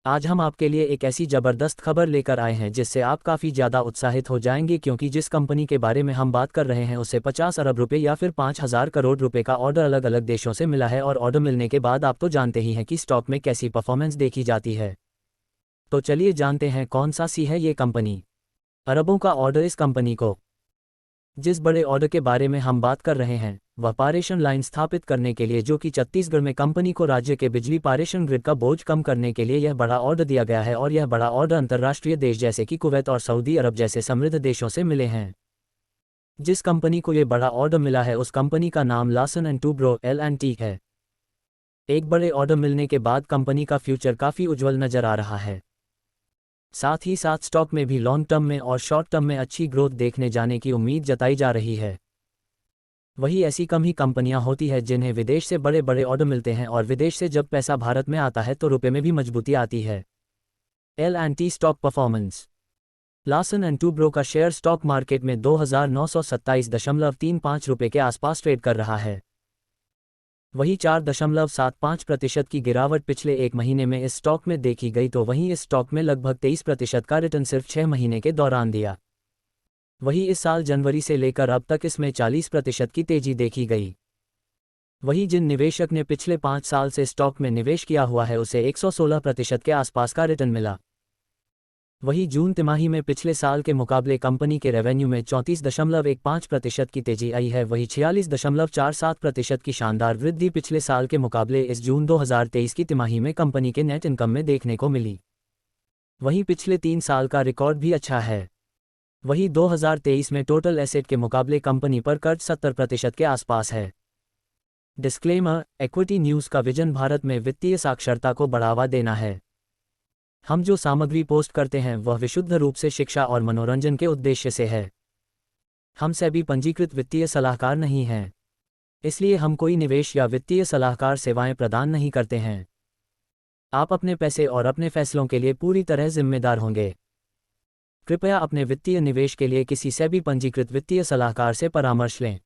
आज हम आपके लिए एक ऐसी ज़बरदस्त खबर लेकर आए हैं जिससे आप काफ़ी ज़्यादा उत्साहित हो जाएंगे, क्योंकि जिस कंपनी के बारे में हम बात कर रहे हैं उसे 50 अरब रुपए या फिर 5,000 करोड़ रुपए का ऑर्डर अलग अलग देशों से मिला है। और ऑर्डर मिलने के बाद आप तो जानते ही हैं कि स्टॉक में कैसी परफॉर्मेंस देखी जाती है। तो चलिए जानते हैं कौन सा सी है ये कंपनी। अरबों का ऑर्डर। इस कंपनी को जिस बड़े ऑर्डर के बारे में हम बात कर रहे हैं वह पारेषण लाइन स्थापित करने के लिए, जो कि छत्तीसगढ़ में कंपनी को राज्य के बिजली पारेषण ग्रिड का बोझ कम करने के लिए यह बड़ा ऑर्डर दिया गया है। और यह बड़ा ऑर्डर अंतर्राष्ट्रीय देश जैसे कि कुवैत और सऊदी अरब जैसे समृद्ध देशों से मिले हैं। जिस कंपनी को यह बड़ा ऑर्डर मिला है उस कंपनी का नाम लार्सन एंड टूब्रो LNT है। एक बड़े ऑर्डर मिलने के बाद कंपनी का फ्यूचर काफ़ी उज्जवल नजर आ रहा है। साथ ही साथ स्टॉक में भी लॉन्ग टर्म में और शॉर्ट टर्म में अच्छी ग्रोथ देखने जाने की उम्मीद जताई जा रही है। वही ऐसी कम ही कंपनियां होती है जिन्हें विदेश से बड़े बड़े ऑर्डर मिलते हैं, और विदेश से जब पैसा भारत में आता है तो रुपए में भी मजबूती आती है। LNT stock performance. Larsen and Toubro का शेयर स्टॉक मार्केट में 2,927.35 रुपये के आसपास ट्रेड कर रहा है। वही 4.75% की गिरावट पिछले एक महीने में इस स्टॉक में देखी गई, तो वहीं इस स्टॉक में लगभग 23% का रिटर्न सिर्फ 6 महीने के दौरान दिया। वही इस साल जनवरी से लेकर अब तक इसमें 40% की तेजी देखी गई। वही जिन निवेशक ने पिछले 5 साल से स्टॉक में निवेश किया हुआ है उसे 116% के आसपास का रिटर्न मिला। वही जून तिमाही में पिछले साल के मुकाबले कंपनी के रेवेन्यू में 34.15% की तेजी आई है। वही 46.47% की शानदार वृद्धि पिछले साल के मुकाबले इस जून 2023 की तिमाही में कंपनी के नेट इनकम में देखने को मिली। वहीं पिछले 3 साल का रिकॉर्ड भी अच्छा है। वही 2023 में टोटल एसेट के मुकाबले कंपनी पर कर्ज 70% के आसपास है। डिस्क्लेमर: इक्विटी न्यूज़ का विजन भारत में वित्तीय साक्षरता को बढ़ावा देना है। हम जो सामग्री पोस्ट करते हैं वह विशुद्ध रूप से शिक्षा और मनोरंजन के उद्देश्य से है। हम सेबी पंजीकृत वित्तीय सलाहकार नहीं हैं, इसलिए हम कोई निवेश या वित्तीय सलाहकार सेवाएं प्रदान नहीं करते हैं। आप अपने पैसे और अपने फैसलों के लिए पूरी तरह जिम्मेदार होंगे। कृपया अपने वित्तीय निवेश के लिए किसी सेबी पंजीकृत वित्तीय सलाहकार से परामर्श लें।